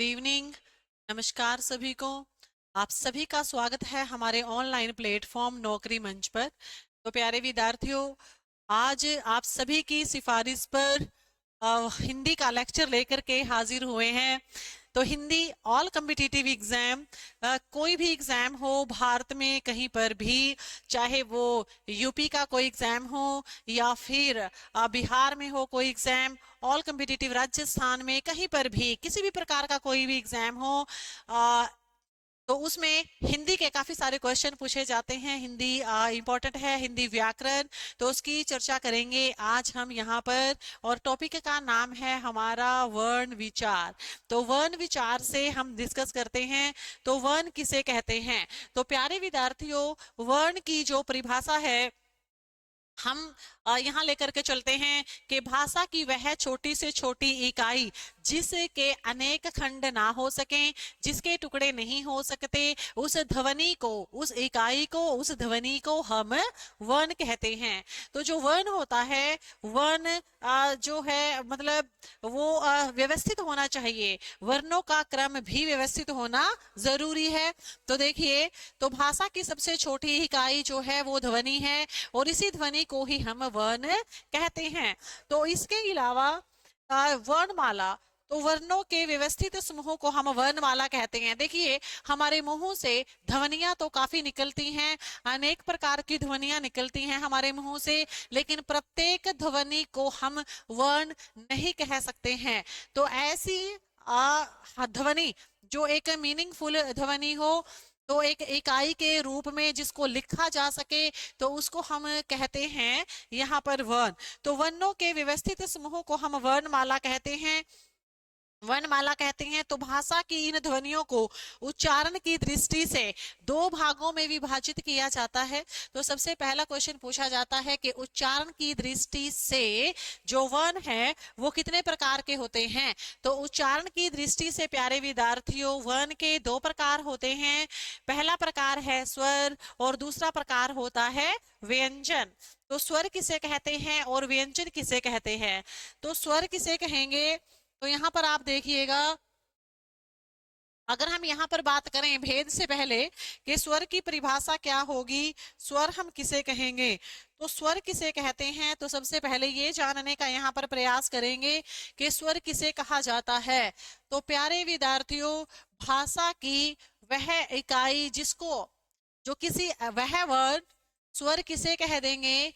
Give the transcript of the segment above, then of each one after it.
Good evening. नमस्कार सभी को। आप सभी का स्वागत है हमारे ऑनलाइन प्लेटफॉर्म नौकरी मंच पर। तो प्यारे विद्यार्थियों, आज आप सभी की सिफारिश पर हिंदी का लेक्चर लेकर के हाजिर हुए हैं। तो हिंदी ऑल कम्पिटिटिव एग्जाम, कोई भी एग्जाम हो भारत में कहीं पर भी, चाहे वो यूपी का कोई एग्जाम हो या फिर बिहार में हो कोई एग्जाम, ऑल कम्पिटिटिव राजस्थान में कहीं पर भी किसी भी प्रकार का कोई भी एग्जाम हो, तो उसमें हिंदी के काफी सारे क्वेश्चन पूछे जाते हैं। हिंदी इंपॉर्टेंट है, हिंदी व्याकरण, तो उसकी चर्चा करेंगे आज हम यहाँ पर। और टॉपिक का नाम है हमारा वर्ण विचार। तो वर्ण विचार से हम डिस्कस करते हैं। तो वर्ण किसे कहते हैं? तो प्यारे विद्यार्थियों, वर्ण की जो परिभाषा है हम यहाँ लेकर के चलते हैं कि भाषा की वह छोटी से छोटी इकाई जिसके अनेक खंड ना हो सकें, जिसके टुकड़े नहीं हो सकते, उस ध्वनि को, उस इकाई को, उस ध्वनि को हम वर्ण कहते हैं। तो जो वर्ण होता है, वर्ण जो है मतलब वो व्यवस्थित होना चाहिए। वर्णों का क्रम भी व्यवस्थित होना जरूरी है। तो देखिए, तो भाषा की सबसे छोटी इकाई जो है वो ध्वनि है, और इसी ध्वनि को ही हम वर्ण कहते हैं। तो इसके अलावा वर्णमाला, तो वर्णों के व्यवस्थित समूह को हम वर्णमाला कहते हैं। देखिए, हमारे मुंह से ध्वनियां तो काफी निकलती हैं, अनेक प्रकार की ध्वनियां निकलती हैं हमारे मुंह से, लेकिन प्रत्येक ध्वनि को हम वर्ण नहीं कह सकते हैं। तो ऐसी ध्वनि जो एक मीनिंगफुल ध्वनि हो, तो एक इकाई के रूप में जिसको लिखा जा सके, तो उसको हम कहते हैं यहाँ पर वर्ण। तो वर्णों के व्यवस्थित समूह को हम वर्णमाला कहते हैं, वर्णमाला कहते हैं। तो भाषा की इन ध्वनियों को उच्चारण की दृष्टि से दो भागों में विभाजित किया जाता है। तो सबसे पहला क्वेश्चन पूछा जाता है कि उच्चारण की दृष्टि से जो वर्ण है वो कितने प्रकार के होते हैं? तो उच्चारण की दृष्टि से प्यारे विद्यार्थियों, वर्ण के दो प्रकार होते हैं। पहला प्रकार है स्वर और दूसरा प्रकार होता है व्यंजन। तो स्वर किसे कहते हैं और व्यंजन किसे कहते हैं? तो स्वर किसे कहेंगे? तो यहां पर आप देखिएगा, अगर हम यहाँ पर बात करें भेद से पहले कि स्वर की परिभाषा क्या होगी, स्वर हम किसे कहेंगे, तो स्वर किसे कहते हैं, तो सबसे पहले ये जानने का यहाँ पर प्रयास करेंगे कि स्वर किसे कहा जाता है। तो प्यारे विद्यार्थियों, भाषा की वह इकाई जिसको, जो किसी, वह वर्ण, स्वर किसे कह देंगे?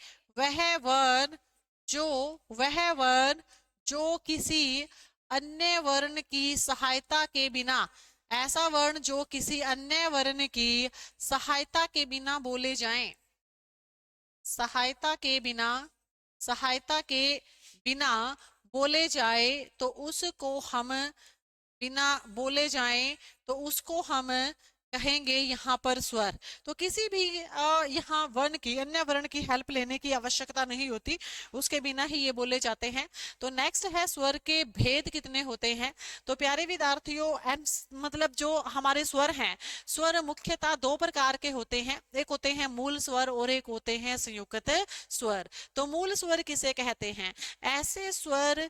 जो वह वर्ण जो किसी अन्य वर्ण की सहायता के बिना, ऐसा वर्ण जो किसी अन्य वर्ण की सहायता के बिना बोले जाएं, सहायता के बिना, सहायता के बिना बोले जाए, तो उसको हम, बिना बोले जाएं तो उसको हम कहेंगे यहाँ पर स्वर। तो किसी भी यहाँ वर्ण की, अन्य वर्ण की हेल्प लेने की आवश्यकता नहीं होती, उसके बिना ही ये बोले जाते हैं। तो नेक्स्ट है स्वर के भेद कितने होते हैं। तो प्यारे विद्यार्थियों, एंड मतलब जो हमारे स्वर हैं, स्वर मुख्यतः दो प्रकार के होते हैं। एक होते हैं मूल स्वर और एक होते हैं संयुक्त स्वर। तो मूल स्वर किसे कहते हैं? ऐसे स्वर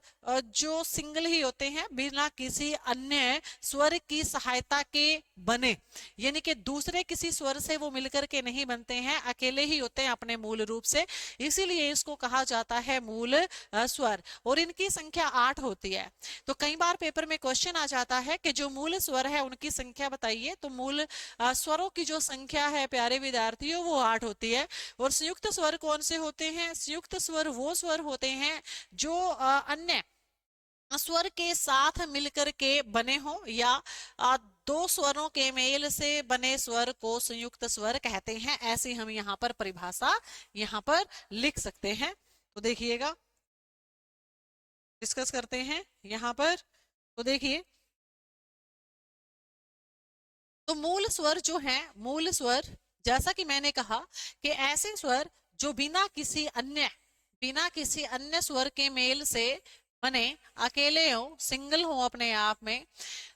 जो सिंगल ही होते हैं, बिना किसी अन्य स्वर की सहायता के बने, यानी कि दूसरे किसी स्वर से वो मिलकर के नहीं बनते हैं, अकेले ही होते हैं अपने मूल रूप से, इसीलिए इसको कहा जाता है मूल स्वर। और इनकी संख्या 8 होती है। तो कई बार पेपर में क्वेश्चन आ जाता है कि जो मूल स्वर है उनकी संख्या बताइए। तो मूल स्वरों की जो संख्या है प्यारे विद्यार्थियों वो 8 होती है। और संयुक्त स्वर कौन से होते हैं? संयुक्त स्वर वो स्वर होते हैं जो अन्य स्वर के साथ मिलकर के बने हो, या दो स्वरों के मेल से बने स्वर को संयुक्त स्वर कहते हैं। ऐसे हम यहाँ पर परिभाषा यहाँ पर लिख सकते हैं। तो देखिएगा, डिस्कस करते हैं यहाँ पर। तो देखिए, तो मूल स्वर जो है, मूल स्वर, जैसा कि मैंने कहा कि ऐसे स्वर जो बिना किसी अन्य स्वर के मेल से बने, अकेले हो, सिंगल हो अपने आप में,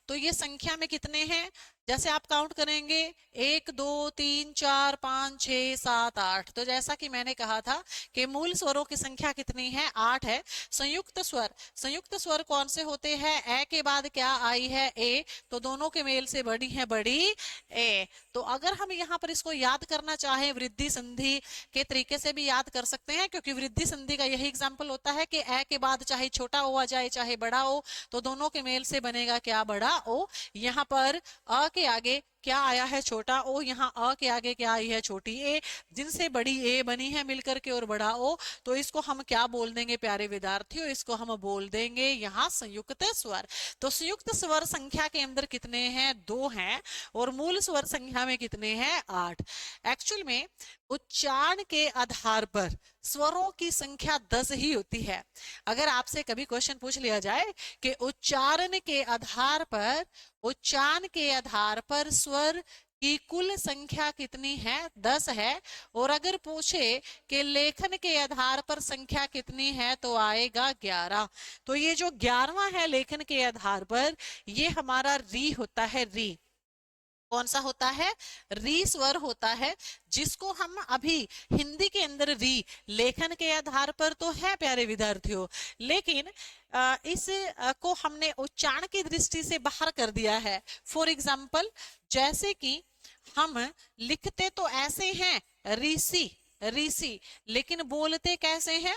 तो ये संख्या में कितने हैं, जैसे आप काउंट करेंगे 1 2 3 4 5 6 7 8, तो जैसा कि मैंने कहा था कि मूल स्वरों की संख्या कितनी है, 8 है। संयुक्त स्वर कौन से होते हैं, ए के बाद क्या आई है, ए, तो दोनों के मेल से बड़ी है बड़ी ए। तो अगर हम यहाँ पर इसको याद करना चाहें वृद्धि संधि के तरीके से भी याद कर सकते हैं, क्योंकि वृद्धि संधि का यही एग्जाम्पल होता है कि ए के बाद चाहे छोटा ओ आ जाए चाहे बड़ा ओ, तो दोनों के मेल से बनेगा क्या, बड़ा ओ। यहाँ पर अ के आगे क्या आया है, छोटा ओ, यहाँ अ के आगे क्या आई है, छोटी ए, जिनसे बड़ी ए बनी है मिलकर के और बड़ा ओ, तो इसको हम क्या बोल देंगे प्यारे विद्यार्थियों, इसको हम बोल देंगे यहाँ संयुक्त स्वर। तो संयुक्त स्वर संख्या के अंदर कितने हैं, 2 हैं, और मूल स्वर संख्या में कितने हैं, 8। एक्चुअल में उच्चारण के आधार पर स्वरों की संख्या 10 ही होती है। अगर आपसे कभी क्वेश्चन पूछ लिया जाए कि उच्चारण के आधार पर स्वर की कुल संख्या कितनी है, 10 है, और अगर पूछे कि लेखन के आधार पर संख्या कितनी है, तो आएगा 11। तो ये जो 11वां है लेखन के आधार पर, ये हमारा री होता है, री। कौन सा होता है, री स्वर होता है, जिसको हम अभी हिंदी के अंदर री लेखन के आधार पर तो है प्यारे विद्यार्थियों, लेकिन इस को हमने उच्चारण की दृष्टि से बाहर कर दिया है। फॉर एग्जाम्पल, जैसे कि हम लिखते तो ऐसे हैं ऋषि ऋषि, लेकिन बोलते कैसे हैं,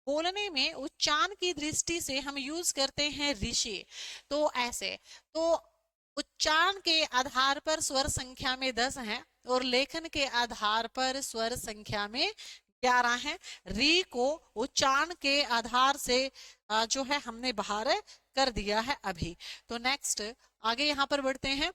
बोलने में उच्चारण की दृष्टि से हम यूज करते हैं ऋषि। तो ऐसे, तो उच्चारण के आधार पर स्वर संख्या में 10 है और लेखन के आधार पर स्वर संख्या में 11 है। री को उच्चारण के आधार से जो है हमने बाहर कर दिया है अभी। तो नेक्स्ट आगे यहाँ पर बढ़ते हैं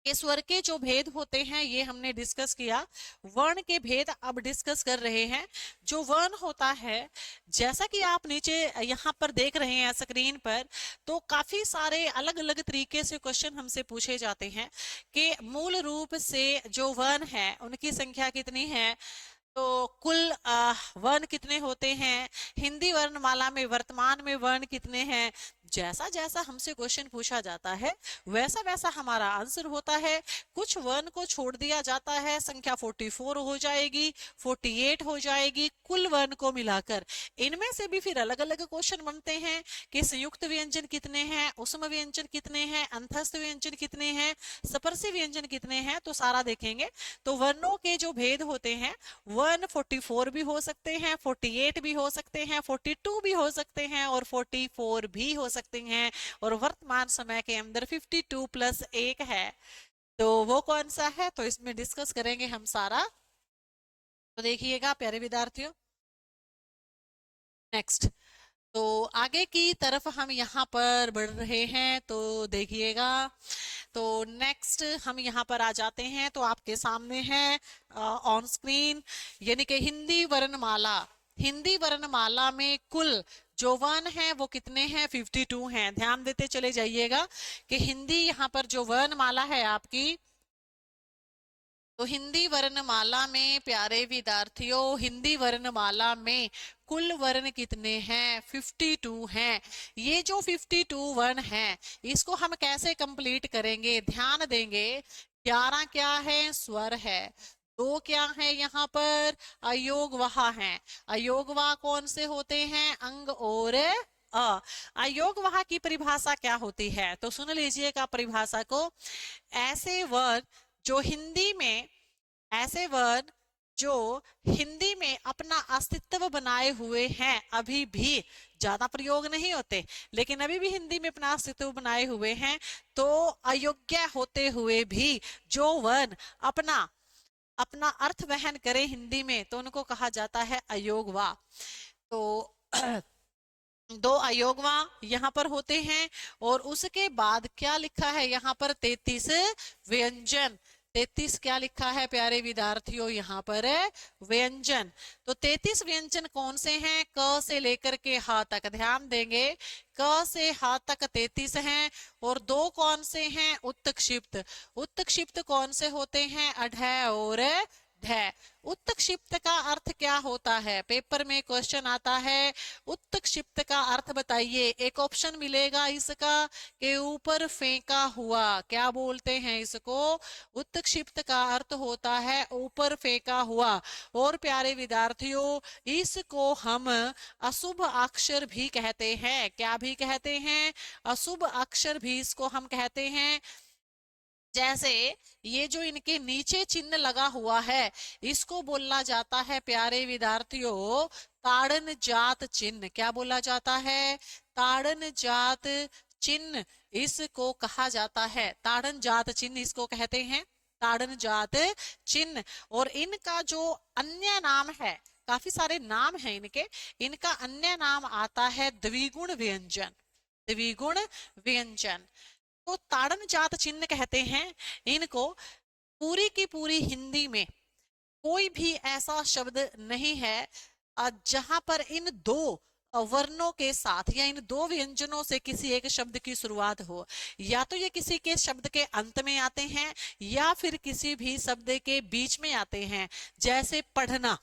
कि स्वर के जो भेद होते हैं ये हमने डिस्कस किया। वर्ण के भेद अब डिस्कस कर रहे हैं। जो वर्ण होता है, जैसा कि आप नीचे यहाँ पर देख रहे हैं स्क्रीन पर, तो काफी सारे अलग अलग तरीके से क्वेश्चन हमसे पूछे जाते हैं कि मूल रूप से जो वर्ण है उनकी संख्या कितनी है, तो कुल वर्ण कितने होते हैं, हिंदी वर्णमाला में वर्तमान में वर्ण कितने हैं। जैसा जैसा हमसे क्वेश्चन पूछा जाता है वैसा वैसा हमारा आंसर होता है। कुछ वर्ण को छोड़ दिया जाता है, संख्या 44 हो जाएगी, 48 हो जाएगी कुल वर्ण को मिलाकर। इनमें से भी फिर अलग अलग क्वेश्चन बनते हैं कि संयुक्त व्यंजन कितने हैं, उसम व्यंजन कितने हैं, अंतस्थ व्यंजन कितने हैं, स्पर्शी व्यंजन कितने हैं, तो सारा देखेंगे। तो वर्णों के जो भेद होते हैं, 144 भी हो सकते हैं, 48 भी हो सकते हैं, 42 भी हो सकते हैं और 44 भी हो सकते हैं, और वर्तमान समय के अंदर 52 प्लस 1 है, तो वो कौन सा है, तो इसमें डिस्कस करेंगे हम सारा। तो देखिएगा प्यारे विद्यार्थियों, नेक्स्ट, तो आगे की तरफ हम यहाँ पर बढ़ रहे हैं, तो देखिएगा। तो नेक्स्ट हम यहाँ पर आ जाते हैं, तो आपके सामने है ऑन स्क्रीन, यानी कि हिंदी वर्णमाला। हिंदी वर्णमाला में कुल जो वर्ण है वो कितने हैं, 52 हैं। ध्यान देते चले जाइएगा कि हिंदी यहाँ पर जो वर्णमाला है आपकी, तो हिंदी वर्णमाला में प्यारे विद्यार्थियों, हिंदी वर्णमाला में कुल वर्ण कितने हैं, 52 हैं। ये जो 52 वर्ण हैं इसको हम कैसे कंप्लीट करेंगे, ध्यान देंगे। 11 क्या है, स्वर है। 2 क्या है यहाँ पर, अयोगवाह है। अयोगवाह कौन से होते हैं, अंग और अयोगवाह की परिभाषा क्या होती है, तो सुन लीजिएगा परिभाषा को। ऐसे वर्ण जो हिंदी में ऐसे वर्ण जो हिंदी में अपना अस्तित्व बनाए हुए हैं, अभी भी ज्यादा प्रयोग नहीं होते लेकिन अभी भी हिंदी में अपना अस्तित्व बनाए हुए हैं, तो अयोग्य होते हुए भी जो वर्ण अपना अर्थ वहन करे हिंदी में, तो उनको कहा जाता है अयोगवा। तो 2 अयोगवा यहाँ पर होते हैं, और उसके बाद क्या लिखा है यहाँ पर, 33 व्यंजन। 33 क्या लिखा है प्यारे विद्यार्थियों, यहाँ पर है व्यंजन। तो 33 व्यंजन कौन से हैं, क से लेकर के ह तक। ध्यान देंगे, क से ह तक 33 हैं, और 2 कौन से हैं, उत्क्षिप्त। उत्क्षिप्त कौन से होते हैं, अढ और है। उत्क्षिप्त का अर्थ क्या होता है? पेपर में क्वेश्चन आता है, उत्क्षिप्त का अर्थ बताइए। एक ऑप्शन मिलेगा इसका कि ऊपर फेंका हुआ। क्या बोलते हैं इसको? उत्क्षिप्त का अर्थ होता है ऊपर फेंका हुआ। और प्यारे विद्यार्थियों, इसको हम अशुभ अक्षर भी कहते हैं। क्या भी कहते हैं? अशुभ अक्षर भी इसको हम कहते हैं। जैसे ये जो इनके नीचे चिन्ह लगा हुआ है, इसको बोला जाता है प्यारे विद्यार्थियों ताड़न जात चिन्ह। क्या बोला जाता है? ताड़न जात चिन्ह इसको कहा जाता है। ताड़न जात चिन्ह इसको कहते हैं, ताड़न जात चिन्ह। और इनका जो अन्य नाम है, काफी सारे नाम हैं इनके, इनका अन्य नाम आता है द्विगुण व्यंजन। द्विगुण व्यंजन तो ताड़न जात चिन्ह कहते हैं इनको। पूरी की पूरी हिंदी में कोई भी ऐसा शब्द नहीं है जहां पर इन दो वर्णों के साथ या इन दो व्यंजनों से किसी एक शब्द की शुरुआत हो। या तो ये किसी के शब्द के अंत में आते हैं या फिर किसी भी शब्द के बीच में आते हैं। जैसे पढ़ना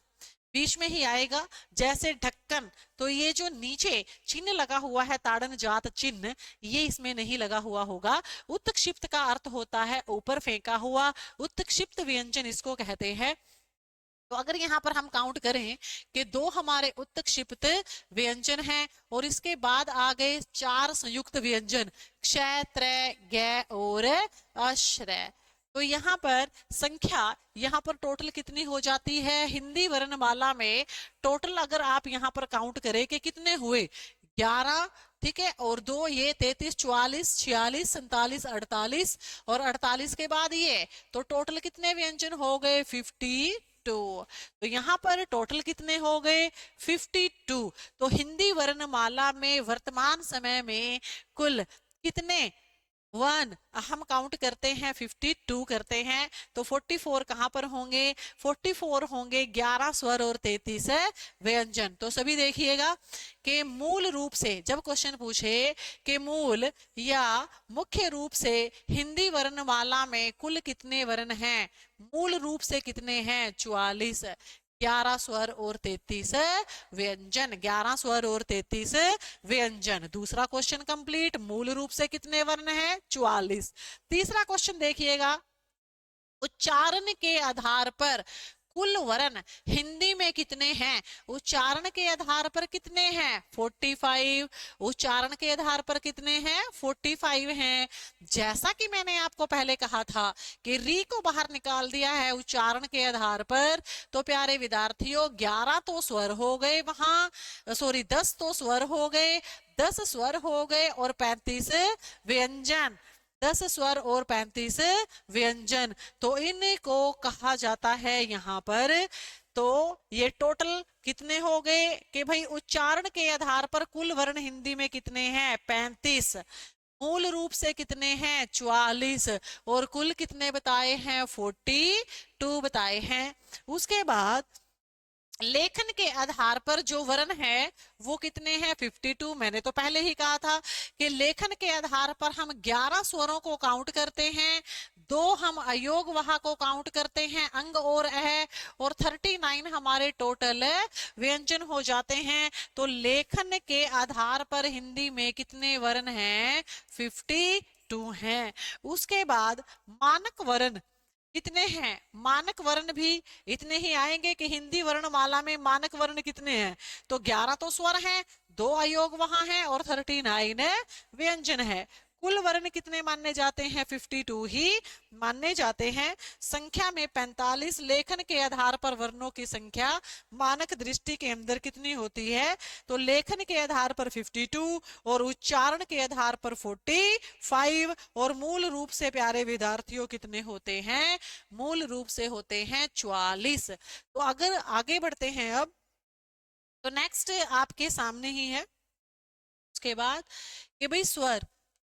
बीच में ही आएगा, जैसे ढक्कन। तो ये जो नीचे चिन्ह लगा हुआ है ताड़न जात चिन्ह, ये इसमें नहीं लगा हुआ होगा। उत्क्षिप्त का अर्थ होता है ऊपर फेंका हुआ। उत्क्षिप्त व्यंजन इसको कहते हैं। तो अगर यहाँ पर हम काउंट करें कि दो हमारे उत्क्षिप्त व्यंजन हैं और इसके बाद आ गए चार संयुक्त व्यंजन क्षय, त्रय, ज्ञ और आश्रय। तो यहाँ पर संख्या यहाँ पर टोटल कितनी हो जाती है? हिंदी वर्णमाला में टोटल अगर आप यहाँ पर काउंट करें कि कितने हुए, 11, ठीक है, और 2 ये 33, 44, 46, 47, 48 और 48 के बाद ये, तो टोटल कितने व्यंजन हो गए? 52। तो यहाँ पर टोटल कितने हो गए? 52। तो हिंदी वर्णमाला में वर्तमान समय में कुल कितने वन हम काउंट करते हैं? 52 करते हैं। तो 44 कहां पर होंगे? 44 होंगे 11 स्वर और 33 व्यंजन। तो सभी देखिएगा कि मूल रूप से जब क्वेश्चन पूछे कि मूल या मुख्य रूप से हिंदी वर्णमाला में कुल कितने वर्ण हैं, मूल रूप से कितने हैं? 44। 11 स्वर और 33 व्यंजन। 11 स्वर और 33 व्यंजन। दूसरा क्वेश्चन कंप्लीट। मूल रूप से कितने वर्ण हैं? 44। तीसरा क्वेश्चन देखिएगा, उच्चारण के आधार पर कुल वर्ण हिंदी में कितने हैं? उच्चारण के आधार पर कितने हैं? 45। उच्चारण के आधार पर कितने हैं? 45 हैं। जैसा कि मैंने आपको पहले कहा था कि री को बाहर निकाल दिया है उच्चारण के आधार पर, तो प्यारे विद्यार्थियों 11 तो स्वर हो गए वहां, सॉरी 10 तो स्वर हो गए, 10 स्वर हो गए और 35 व्यंजन। 10 स्वर और 35 व्यंजन। तो इनको कहा जाता है यहाँ पर, तो ये टोटल कितने हो गए कि भाई उच्चारण के आधार पर कुल वर्ण हिंदी में कितने हैं? 35। मूल रूप से कितने हैं? 44। और कुल कितने बताए हैं? 42 बताए हैं। उसके बाद लेखन के आधार पर जो वर्ण है वो कितने हैं? 52। मैंने तो पहले ही कहा था कि लेखन के आधार पर हम 11 स्वरों को काउंट करते हैं, 2 हम अयोग वहा को काउंट करते हैं, अंग और अ, और 39 हमारे टोटल व्यंजन हो जाते हैं। तो लेखन के आधार पर हिंदी में कितने वर्ण हैं? 52 हैं। उसके बाद मानक वर्ण कितने हैं? मानक वर्ण भी इतने ही आएंगे कि हिंदी वर्णमाला में मानक वर्ण कितने हैं? तो 11 तो स्वर हैं, 2 अयोग वहां हैं और 39 व्यंजन है। कुल वर्ण कितने माने जाते हैं? 52 ही माने जाते हैं। संख्या में 45। लेखन के आधार पर वर्णों की संख्या मानक दृष्टि के अंदर कितनी होती है? तो लेखन के आधार पर 52 और उच्चारण के आधार पर 45। और मूल रूप से प्यारे विद्यार्थियों कितने होते हैं? मूल रूप से होते हैं 44। तो अगर आगे बढ़ते हैं अब, तो नेक्स्ट आपके सामने ही है। उसके बाद कि भाई स्वर,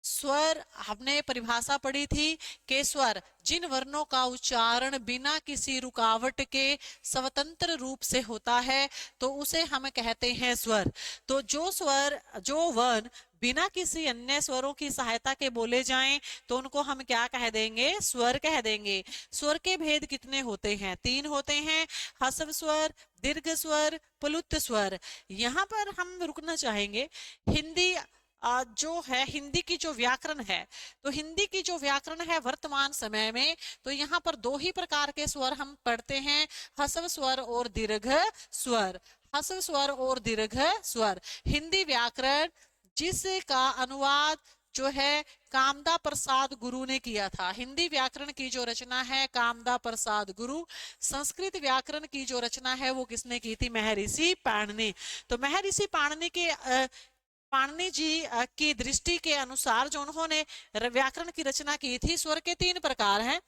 स्वर हमने परिभाषा पढ़ी थी कि स्वर जिन वर्णों का उच्चारण बिना किसी रुकावट के स्वतंत्र रूप से होता है तो उसे हम कहते हैं स्वर। तो जो स्वर, जो वर्ण बिना किसी अन्य स्वरों की सहायता के बोले जाएं तो उनको हम क्या कह देंगे, स्वर कह देंगे। स्वर के भेद कितने होते हैं, 3 होते हैं, ह्रस्व स्वर, दीर्घ स्वर, प्लुत स्वर। यहाँ पर हम रुकना चाहेंगे। हिंदी जो है, हिंदी की जो व्याकरण है, तो हिंदी की जो व्याकरण है वर्तमान समय में, तो यहाँ पर 2 ही प्रकार के स्वर हम पढ़ते हैं, ह्रस्व स्वर और दीर्घ स्वर। ह्रस्व स्वर और दीर्घ स्वर। हिंदी व्याकरण जिसका अनुवाद जो है कामदा प्रसाद गुरु ने किया था। हिंदी व्याकरण की जो रचना है कामदा प्रसाद गुरु। संस्कृत व्याकरण की जो रचना है वो किसने की थी, महर्षि पाणिनि। तो महर्षि पाणिनि के पाणिनि जी की दृष्टि के अनुसार जो उन्होंने व्याकरण की रचना की थी, स्वर के 3 प्रकार हैं।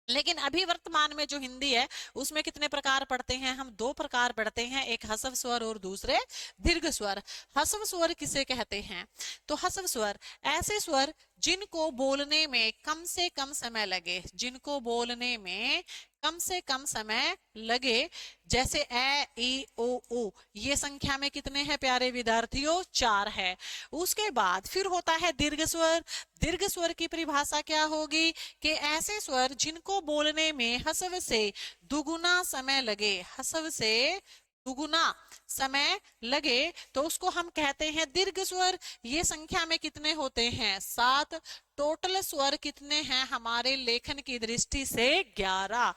लेकिन अभी वर्तमान में जो हिंदी है उसमें कितने प्रकार पढ़ते हैं हम, 2 प्रकार पढ़ते हैं, एक ह्रस्व स्वर और दूसरे दीर्घ स्वर। ह्रस्व स्वर किसे कहते हैं, तो ह्रस्व स्वर ऐसे स्वर जिनको बोलने में कम से कम समय लगे, जिनको बोलने में कम से कम समय लगे, जैसे ए ई ओ, ये संख्या में कितने हैं प्यारे विद्यार्थियों, 4 है। उसके बाद फिर होता है दीर्घ स्वर। दीर्घ स्वर की परिभाषा क्या होगी कि ऐसे स्वर जिनको बोलने में ह्रस्व से दुगुना समय लगे, ह्रस्व से दुगुना समय लगे, तो उसको हम कहते हैं दीर्घ स्वर। ये संख्या में कितने होते हैं, 7। टोटल स्वर कितने हैं हमारे लेखन की दृष्टि से, 11।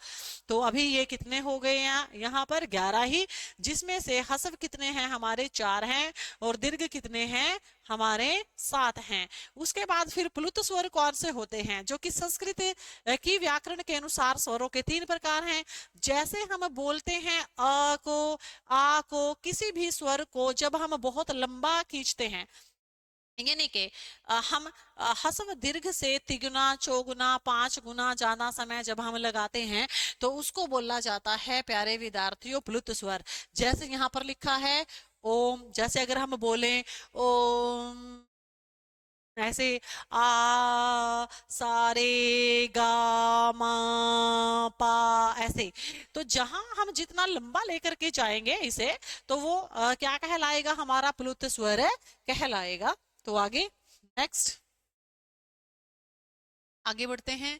तो अभी ये कितने हो गए यहाँ पर 11 ही, जिसमें से ह्रस्व कितने हैं हमारे, 4 हैं, और दीर्घ कितने हैं हमारे, 7 हैं। उसके बाद फिर प्लुत स्वर कौन से होते हैं, जो कि संस्कृत की व्याकरण के अनुसार स्वरों के 3 प्रकार हैं। जैसे हम बोलते हैं अ को, आ को, किसी भी स्वर को जब हम बहुत लंबा खींचते हैं, यानी कि हम ह्रस्व दीर्घ से तिगुना चौगुना 5 गुना ज्यादा समय जब हम लगाते हैं तो उसको बोला जाता है प्यारे विद्यार्थियों प्लुत स्वर। जैसे यहाँ पर लिखा है ओम, जैसे अगर हम बोले ओम, ऐसे आ सारे गा मा पा, ऐसे। तो जहां हम जितना लंबा लेकर के जाएंगे इसे, तो वो क्या कहलाएगा, हमारा प्लुत स्वर कहलाएगा। तो आगे नेक्स्ट, आगे बढ़ते हैं।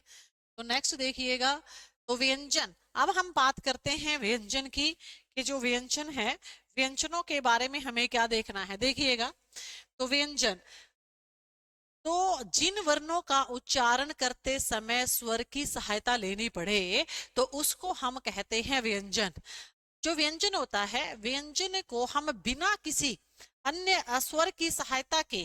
तो नेक्स्ट देखिएगा, तो व्यंजन। अब हम बात करते हैं व्यंजन की, कि जो व्यंजन है, व्यंजनों के बारे में हमें क्या देखना है, देखिएगा। तो व्यंजन, तो जिन वर्णों का उच्चारण करते समय स्वर की सहायता लेनी पड़े तो उसको हम कहते हैं व्यंजन। जो व्यंजन होता है, व्यंजन को हम बिना किसी अन्य स्वर की सहायता के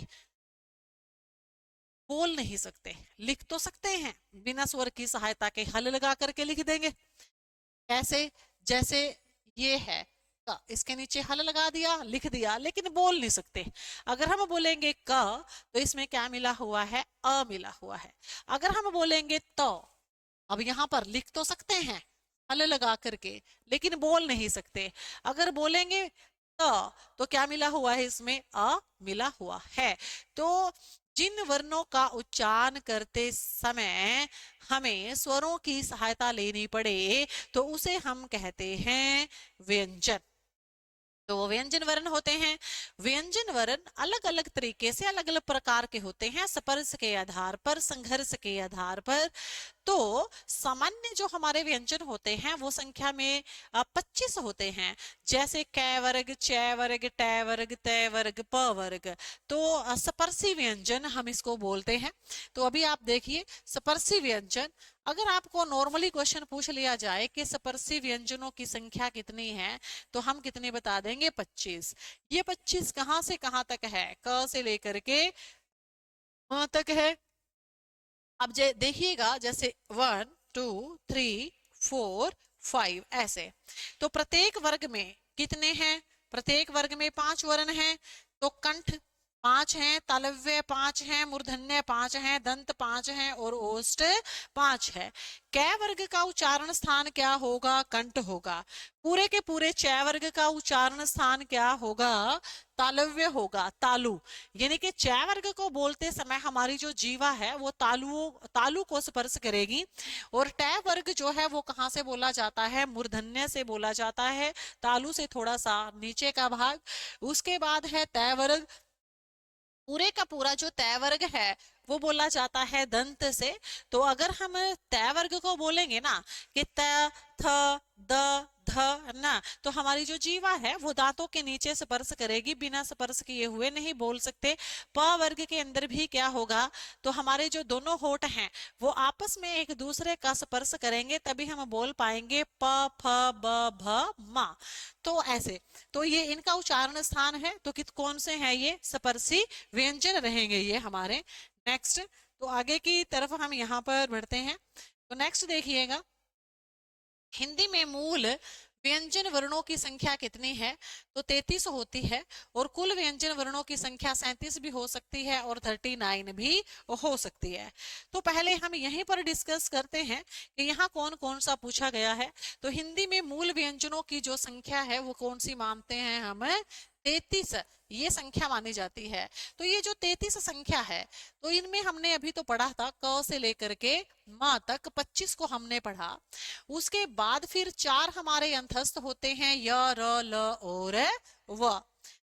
बोल नहीं सकते, लिख तो सकते हैं बिना स्वर की सहायता के, हल लगा करके लिख देंगे। कैसे, जैसे ये है क, इसके नीचे हल लगा दिया, लिख दिया, लेकिन बोल नहीं सकते। अगर हम बोलेंगे क, तो इसमें क्या मिला हुआ है, अ मिला हुआ है। अगर हम बोलेंगे तो, अब यहाँ पर लिख तो सकते हैं हल लगा करके, लेकिन बोल नहीं सकते। अगर बोलेंगे तो क्या मिला हुआ है, इसमें अ मिला हुआ है। तो जिन वर्णों का उच्चारण करते समय हमें स्वरों की सहायता लेनी पड़े तो उसे हम कहते हैं व्यंजन। तो वो व्यंजन वर्ण होते हैं। व्यंजन वर्ण अलग अलग तरीके से अलग अलग प्रकार के होते हैं, स्पर्श के आधार पर, संघर्ष के आधार पर। तो सामान्य जो हमारे व्यंजन होते हैं वो संख्या में 25 होते हैं, जैसे कै वर्ग, च वर्ग, ट वर्ग, त वर्ग, प वर्ग। तो स्पर्शी व्यंजन हम इसको बोलते हैं। तो अभी आप देखिए स्पर्शी व्यंजन, अगर आपको नॉर्मली क्वेश्चन पूछ लिया जाए कि स्पर्शी व्यंजनों की संख्या कितनी है, तो हम कितने बता देंगे, 25। ये 25 कहां से कहां तक है, क से लेकर के वहां तक है। अब देखिएगा, जैसे 1 2 3 4 5 ऐसे। तो प्रत्येक वर्ग में कितने हैं, प्रत्येक वर्ग में 5 वर्ण हैं। तो कंठ 5 हैं, तालव्य 5 हैं, मूर्धन्य 5 हैं, दंत 5 हैं और ओष्ठ 5 है। कै वर्ग का उच्चारण स्थान क्या होगा, कंठ होगा। पूरे के पूरे च वर्ग का उच्चारण स्थान क्या होगा, तालव्य होगा, तालु। यानी कि च वर्ग को बोलते समय हमारी जो जीवा है वो तालु को स्पर्श करेगी। और ट वर्ग जो है वो कहाँ से बोला जाता है, मूर्धन्य से बोला जाता है, तालु से थोड़ा सा नीचे का भाग। उसके बाद है त वर्ग, पूरे का पूरा जो तय वर्ग है वो बोला जाता है दंत से। तो अगर हम तय वर्ग को बोलेंगे ना कि त, थ, द, ध ना, तो हमारी जो जीवा है वो दांतों के नीचे स्पर्श करेगी, बिना स्पर्श किए हुए नहीं बोल सकते। प वर्ग के अंदर भी क्या होगा, तो हमारे जो दोनों होठ हैं वो आपस में एक दूसरे का स्पर्श करेंगे, तभी हम बोल पाएंगे प, फ, ब, भ, म। तो ऐसे, तो ये इनका उच्चारण स्थान है, तो कित कौन से हैं ये, स्पर्शी व्यंजन रहेंगे ये हमारे। नेक्स्ट, तो आगे की तरफ हम यहाँ पर बढ़ते हैं। तो नेक्स्ट देखिएगा, हिंदी में मूल व्यंजन वर्णों की संख्या कितनी है, तो 33 होती है। और कुल व्यंजन वर्णों की संख्या 37 भी हो सकती है और 39 भी हो सकती है। तो पहले हम यहीं पर डिस्कस करते हैं कि यहाँ कौन कौन सा पूछा गया है। तो हिंदी में मूल व्यंजनों की जो संख्या है वो कौन सी मानते हैं हम, 33 ये संख्या मानी जाती है। तो ये जो 33 संख्या है, तो इनमें हमने अभी तो पढ़ा था क से लेकर के म तक 25 को हमने पढ़ा। उसके बाद फिर 4 हमारे अंतस्थ होते हैं, य, र, ल और व।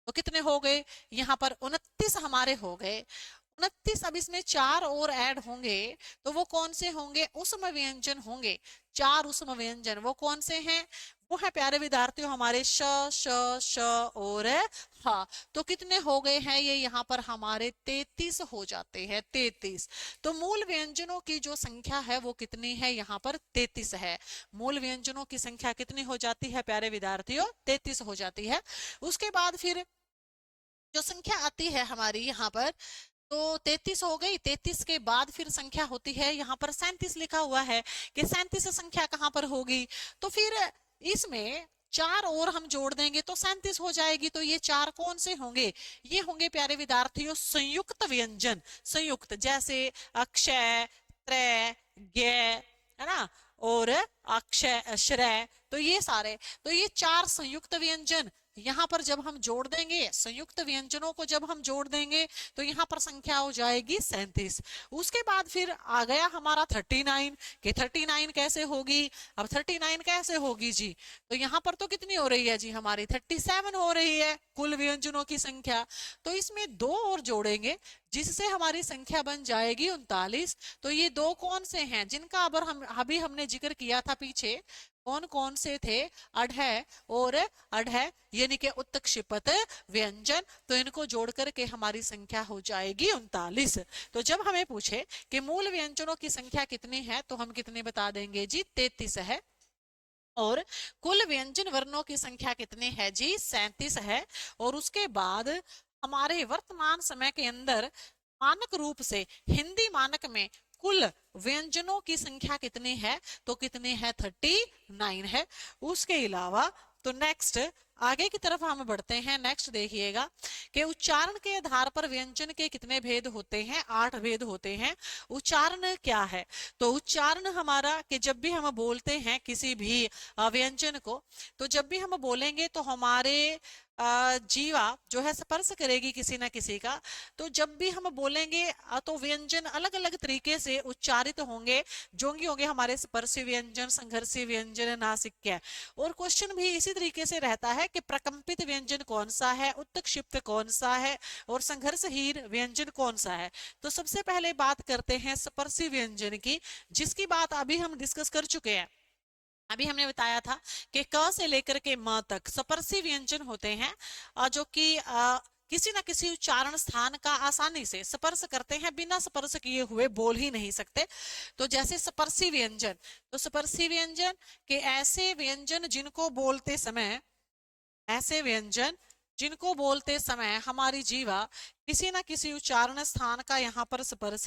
तो कितने हो गए, यहाँ पर 29 हमारे हो गए। 29, अब इसमें 4 और ऐड होंगे, तो वो कौन से होंगे, उसम व्यंजन होंगे। 4 उसम व्यंजन वो कौन से हैं, वो है प्यारे विद्यार्थियों हमारे श, श, श और हा। तो कितने हो गए हैं ये, यहाँ पर हमारे 33 हो जाते हैं, 33। तो मूल व्यंजनों की जो संख्या है वो कितनी है, यहाँ पर 33 है। मूल व्यंजनों की संख्या कितनी हो जाती है प्यारे विद्यार्थियों, 33 हो जाती है। उसके बाद फिर जो संख्या आती है हमारी यहाँ पर, तो 33 हो गई। 33 के बाद फिर संख्या होती है, यहाँ पर 37 लिखा हुआ है कि 37 संख्या कहाँ पर होगी, तो फिर इसमें 4 और हम जोड़ देंगे तो 37 हो जाएगी। तो ये 4 कौन से होंगे, ये होंगे प्यारे विद्यार्थियों संयुक्त व्यंजन। संयुक्त, जैसे अक्षय, त्रय, ज्ञ, है ना, और अक्षय, श्रय, तो ये सारे, तो ये 4 संयुक्त व्यंजन यहाँ पर जब हम जोड़ देंगे, संयुक्त व्यंजनों को जब हम जोड़ देंगे, तो यहाँ पर संख्या हो जाएगी 37। उसके बाद फिर आ गया हमारा 39 कि 39 कैसे होगी। अब 39 कैसे होगी जी, तो यहाँ पर तो कितनी हो रही है जी, हमारी 37 हो रही है कुल व्यंजनों की संख्या। तो इसमें 2 और जोड़ेंगे, जिससे हमारी संख्या बन जाएगी 39। तो ये 2 कौन से हैं, जिनका अब हम अभी हमने जिक्र किया था पीछे, कौन कौन से थे, अढ़ और अढ़ यानी कि उत्क्षिपत व्यंजन। तो इनको जोड़ करके हमारी संख्या हो जाएगी 39। तो जब हमें पूछे कि मूल व्यंजनों की संख्या कितनी है, तो हम कितने बता देंगे जी, 33 है। और कुल व्यंजन वर्णों की संख्या कितनी है जी, 37 है। और उसके बाद हमारे वर्तमान समय के अंदर मानक रूप से हिंदी मानक में कुल व्यंजनों की संख्या कितनी है, तो कितनी है, 39 है। उसके अलावा तो नेक्स्ट आगे की तरफ हम बढ़ते हैं। नेक्स्ट देखिएगा कि उच्चारण के आधार पर व्यंजन के कितने भेद होते हैं, 8 भेद होते हैं। उच्चारण क्या है, तो उच्चारण हमारा कि जब भी हम बोलते हैं किसी भी व्यंजन को, तो जब भी हम बोलेंगे तो हमारे जीवा जो है स्पर्श करेगी किसी ना किसी का। तो जब भी हम बोलेंगे तो व्यंजन अलग अलग तरीके से उच्चारित होंगे, जो होंगे हमारे स्पर्शी व्यंजन, संघर्षी व्यंजन, नासिक्य। और क्वेश्चन भी इसी तरीके से रहता है कि प्रकंपित व्यंजन कौन सा है, उत्क्षिप्त कौन सा है, और संघर्षहीन व्यंजन कौन सा है। तो सबसे पहले बात करते हैं स्पर्शी व्यंजन की, जिसकी बात अभी हम डिस्कस कर चुके हैं। अभी हमने बताया था कि क से लेकर के म तक स्पर्शी व्यंजन होते हैं, जो कि किसी न किसी उच्चारण स्थान का आसानी से स्पर्श करते हैं, बिना स्पर्श किए हुए बोल ही नहीं सकते। तो जैसे स्पर्शी व्यंजन, तो स्पर्शी व्यंजन के ऐसे व्यंजन जिनको बोलते समय, ऐसे व्यंजन जिनको बोलते समय हमारी जीवा किसी ना किसी उच्चारण स्थान का यहाँ पर स्पर्श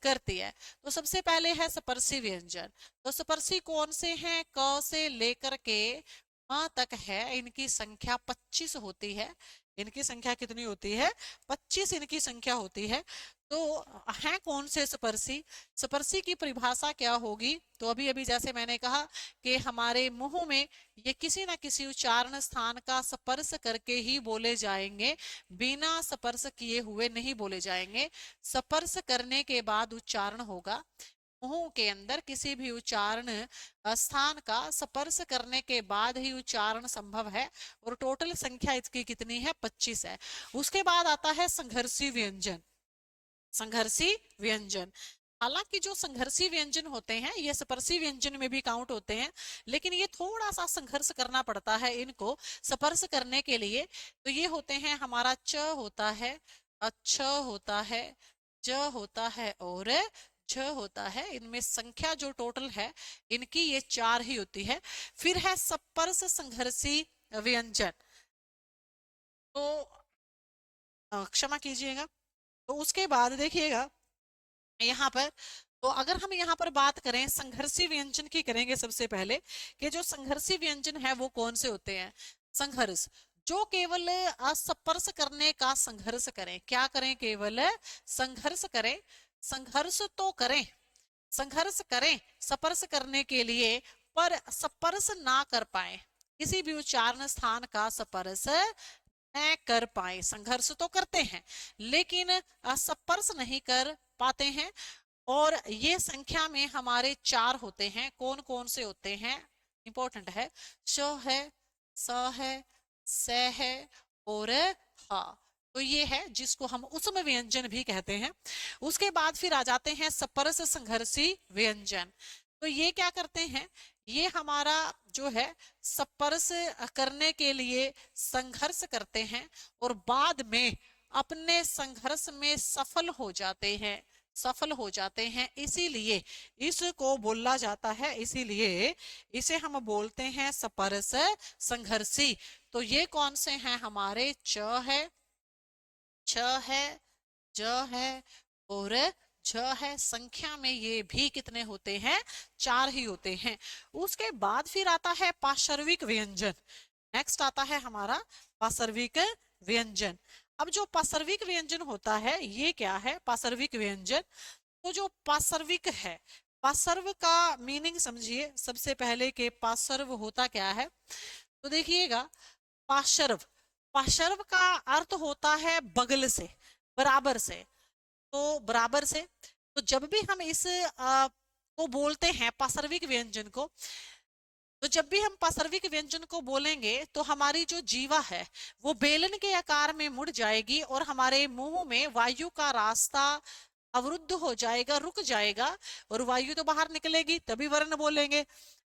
करती है। तो सबसे पहले है स्पर्शी व्यंजन। तो स्पर्शी कौन से हैं, क से लेकर के म तक है, इनकी संख्या 25 होती है। इनकी संख्या कितनी होती है, 25 इनकी संख्या होती है। तो है कौन से स्पर्शी, स्पर्शी की परिभाषा क्या होगी, तो अभी अभी जैसे मैंने कहा कि हमारे मुंह में ये किसी ना किसी उच्चारण स्थान का स्पर्श करके ही बोले जाएंगे, बिना स्पर्श किए हुए नहीं बोले जाएंगे। स्पर्श करने के बाद उच्चारण होगा। मुंह के अंदर किसी भी उच्चारण स्थान का स्पर्श करने के बाद ही उच्चारण संभव है। और टोटल संख्या इसकी कितनी है? 25 है। उसके बाद आता है संघर्षी व्यंजन। संघर्षी व्यंजन, हालांकि जो संघर्षी व्यंजन होते हैं ये स्पर्शी व्यंजन में भी काउंट होते हैं, लेकिन ये थोड़ा सा संघर्ष करना पड़ता है इनको स्पर्श करने के लिए। तो ये होते हैं हमारा च होता है, छ होता है, ज होता है और झ होता है। इनमें संख्या जो टोटल है इनकी ये 4 ही होती है। फिर है स्पर्श संघर्षी व्यंजन। तो क्षमा कीजिएगा। तो उसके बाद देखिएगा यहाँ पर, तो अगर हम यहाँ पर बात करें संघर्षी व्यंजन की करेंगे सबसे पहले कि जो संघर्षी व्यंजन है वो कौन से होते हैं। संघर्ष जो केवल स्पर्श करने का संघर्ष करें, क्या करें? केवल संघर्ष करें। संघर्ष तो करें, संघर्ष करें स्पर्श करने के लिए, पर स्पर्श ना कर पाए, किसी भी उच्चारण स्थान का स्पर्श न कर पाए। संघर्ष तो करते हैं लेकिन स्पर्श नहीं कर पाते हैं। और ये संख्या में हमारे 4 होते हैं। कौन कौन से होते हैं? इंपॉर्टेंट है। श है, स है, स है और ह। तो ये है जिसको हम उसम व्यंजन भी कहते हैं। उसके बाद फिर आ जाते हैं स्पर्श संघर्षी व्यंजन। तो ये क्या करते हैं? ये हमारा जो है स्पर्श करने के लिए संघर्ष करते हैं और बाद में अपने संघर्ष में सफल हो जाते हैं, सफल हो जाते हैं। इसीलिए इसको बोला जाता है, इसीलिए इसे हम बोलते हैं स्पर्श संघर्षी। तो ये कौन से हैं हमारे? च है, छ है, ज है और झ है। संख्या में ये भी कितने होते हैं? 4 ही होते हैं। उसके बाद फिर आता है पार्श्विक व्यंजन। नेक्स्ट आता है हमारा पार्श्विक व्यंजन। अब जो पार्श्विक व्यंजन होता है ये क्या है? पार्श्विक व्यंजन, तो जो पार्श्विक है, पार्श्व का मीनिंग समझिए सबसे पहले के पार्श्व होता क्या है। तो देखिएगा पार्श्व, पार्श्व का अर्थ होता है बगल से, बराबर से। तो बराबर से, तो जब भी हम इस को बोलते हैं पार्श्विक व्यंजन को, तो जब भी हम पार्श्विक व्यंजन को बोलेंगे तो हमारी जो जीवा है वो बेलन के आकार में मुड़ जाएगी और हमारे मुंह में वायु का रास्ता अवरुद्ध हो जाएगा, रुक जाएगा और वायु तो बाहर निकलेगी तभी वर्ण बोलेंगे।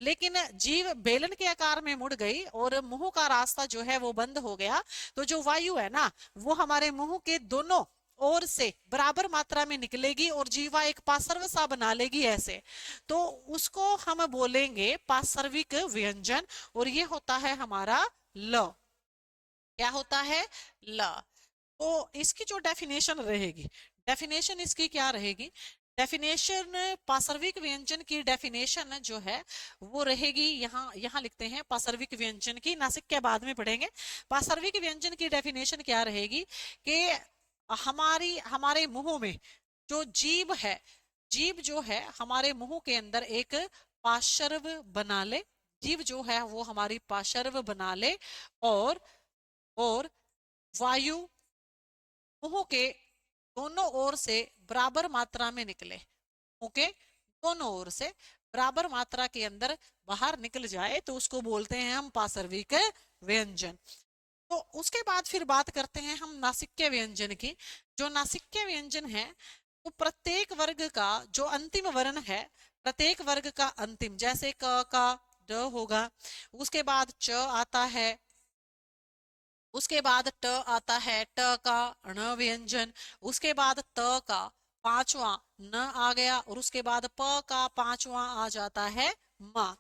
लेकिन जीव बेलन के आकार में मुड़ गई और मुंह का रास्ता जो है वो बंद हो गया, तो जो वायु है ना वो हमारे मुंह के दोनों ओर से बराबर मात्रा में निकलेगी और जीवा एक पार्श्व सा बना लेगी ऐसे। तो उसको हम बोलेंगे पार्श्विक व्यंजन और ये होता है हमारा ल। क्या होता है? ल। तो इसकी जो डेफिनेशन रहेगी, डेफिनेशन इसकी क्या रहेगी? डेफिनेशन पार्श्विक व्यंजन की डेफिनेशन जो है वो रहेगी, यहाँ यहाँ लिखते हैं पार्श्विक व्यंजन की, नासिक के बाद में पढ़ेंगे। पार्श्विक व्यंजन की डेफिनेशन क्या रहेगी कि हमारे मुंह में जो जीभ है, जीभ जो है हमारे मुंह के अंदर एक पार्श्व बना ले, जीभ जो है वो हमारी पार्श्व बना ले और वायु मुंह के दोनों ओर से बराबर मात्रा में निकले, ओके, दोनों ओर से बराबर मात्रा के अंदर बाहर निकल जाए तो उसको बोलते हैं हम पार्श्विक व्यंजन। तो उसके बाद फिर बात करते हैं हम नासिक्य व्यंजन की। जो नासिक्य व्यंजन है तो प्रत्येक वर्ग का जो अंतिम वर्ण है, प्रत्येक वर्ग का अंतिम, जैसे क का ड होगा, उसके बाद च आता है, उसके बाद ट आता है, ट का ण व्यंजन, उसके बाद त का पांचवा न आ गया और उसके बाद प का पांचवा आ जाता है म।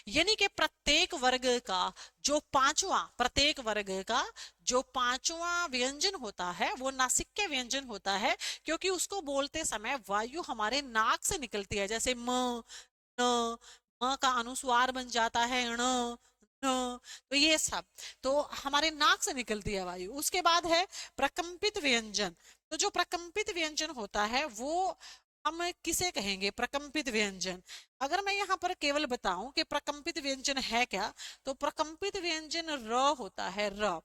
यानी कि प्रत्येक वर्ग का जो पांचवा, प्रत्येक वर्ग का जो पांचवा व्यंजन होता है वो नासिक्य व्यंजन होता है, क्योंकि उसको बोलते समय वायु हमारे नाक से निकलती है। जैसे म, न, म का अनुस्वार बन जाता है ण, न, तो ये सब तो हमारे नाक से निकलती है वायु। उसके बाद है प्रकंपित व्यंजन। तो जो प्रकंपित व्यंजन होता है वो हम किसे कहेंगे? प्रकंपित व्यंजन। अगर मैं यहाँ पर केवल बताऊं कि प्रकंपित व्यंजन है क्या, तो प्रकंपित व्यंजन र होता है, र।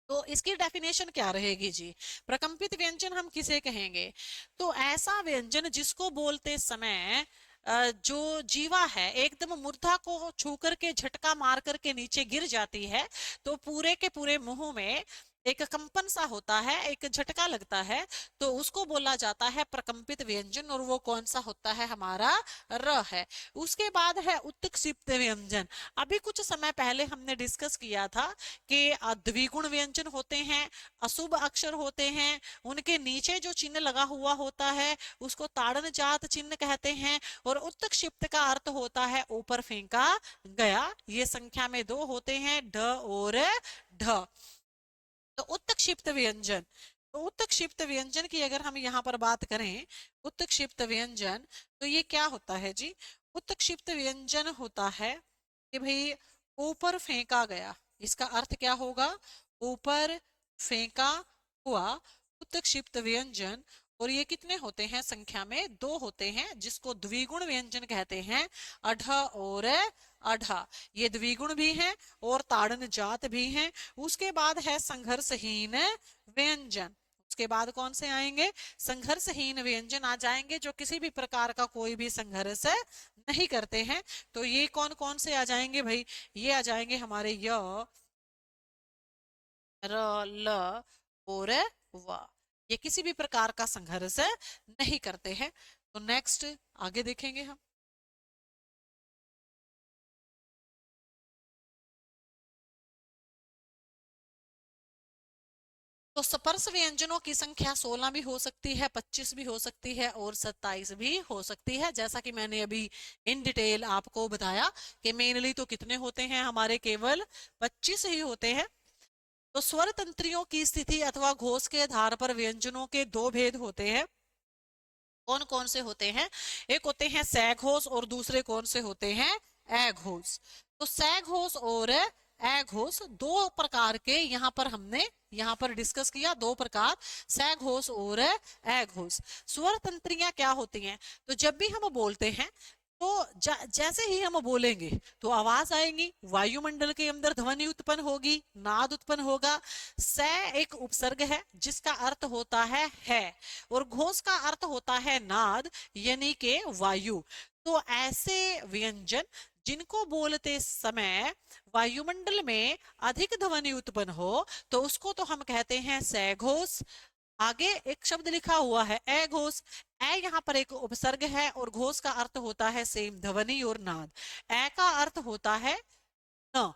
तो इसकी डेफिनेशन क्या रहेगी जी? प्रकंपित व्यंजन हम किसे कहेंगे? तो ऐसा व्यंजन जिसको बोलते समय जो जीवा है एकदम मूर्धा को छू करके झटका मार करके नीचे गिर जाती है, तो पूरे के पूरे मुंह में एक कंपन सा होता है, एक झटका लगता है, तो उसको बोला जाता है प्रकंपित व्यंजन, और वो कौन सा होता है? हमारा र है। उसके बाद है उत्क्षिप्त व्यंजन। अभी कुछ समय पहले हमने डिस्कस किया था कि द्विगुण व्यंजन होते हैं, अशुभ अक्षर होते हैं, उनके नीचे जो चिन्ह लगा हुआ होता है उसको ताड़न जात चिन्ह कहते हैं, और उत्क्षिप्त का अर्थ होता है ऊपर फेंका गया। ये संख्या में दो होते हैं, ढ और ढ। तो उत्क्षिप्त व्यंजन, तो उत्क्षिप्त व्यंजन की अगर हम यहाँ पर बात करें, उत्क्षिप्त व्यंजन, तो ये क्या होता है जी? उत्क्षिप्त व्यंजन होता है कि भाई ऊपर फेंका गया। इसका अर्थ क्या होगा? ऊपर फेंका हुआ उत्क्षिप्त व्यंजन। और ये कितने होते हैं? संख्या में दो होते हैं, जिसको द्विगुण व्यंजन कहते हैं, अढ़ और अढ़ा। ये द्विगुण भी हैं और ताड़न जात भी हैं। उसके बाद है संघर्षहीन व्यंजन। उसके बाद कौन से आएंगे? संघर्षहीन व्यंजन आ जाएंगे, जो किसी भी प्रकार का कोई भी संघर्ष नहीं करते हैं। तो ये कौन कौन से आ जाएंगे भाई? ये आ जाएंगे हमारे य, र, ल और व। ये किसी भी प्रकार का संघर्ष नहीं करते हैं। तो नेक्स्ट आगे देखेंगे हम। तो स्पर्श व्यंजनों की संख्या 16 भी हो सकती है, 25 भी हो सकती है और 27 भी हो सकती है, जैसा कि मैंने अभी इन डिटेल आपको बताया कि मेनली तो कितने होते हैं हमारे? केवल 25 ही होते हैं। तो स्वर तंत्रियों की स्थिति अथवा घोष के आधार पर व्यंजनों के दो भेद होते हैं। कौन कौन से होते हैं? एक होते हैं सैघोष और दूसरे कौन से होते हैं? अघोष। तो सैघोष और अघोष दो प्रकार के यहाँ पर हमने यहाँ पर डिस्कस किया, दो प्रकार, सैघोष और अघोष। स्वर तंत्रियां क्या होती हैं? तो जब भी हम बोलते हैं तो जैसे ही हम बोलेंगे तो आवाज आएगी, वायुमंडल के अंदर ध्वनि उत्पन्न होगी, नाद उत्पन्न होगा। स एक उपसर्ग है जिसका अर्थ होता है, और घोष का अर्थ होता है नाद, यानी के वायु। तो ऐसे व्यंजन जिनको बोलते समय वायुमंडल में अधिक ध्वनि उत्पन्न हो, तो उसको तो हम कहते हैं सैघोष। आगे एक शब्द लिखा हुआ है अघोष। ए यहाँ पर एक उपसर्ग है और घोष का अर्थ होता है सेम ध्वनि और नाद। ए का अर्थ होता है न,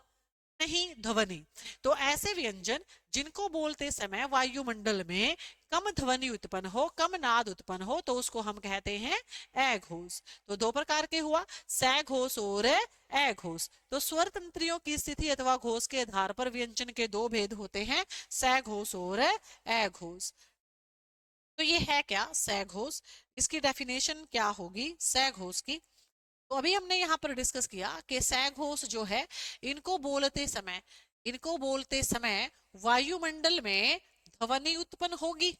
नहीं ध्वनि। तो ऐसे व्यंजन जिनको बोलते समय वायुमंडल में कम ध्वनि उत्पन्न हो, कम नाद उत्पन्न हो, तो उसको हम कहते हैं अघोष। तो दो प्रकार के हुआ, सैघोष और अघोष। तो स्वर तंत्रियों की स्थिति अथवा घोष के आधार पर व्यंजन के दो भेद होते हैं, सैघोष और अघोष। तो ये है क्या? सैघोष। इसकी डेफिनेशन क्या होगी सैघोष की? तो अभी हमने यहाँ पर डिस्कस किया कि सैघोष जो है, इनको बोलते समय वायुमंडल में ध्वनि उत्पन्न होगी।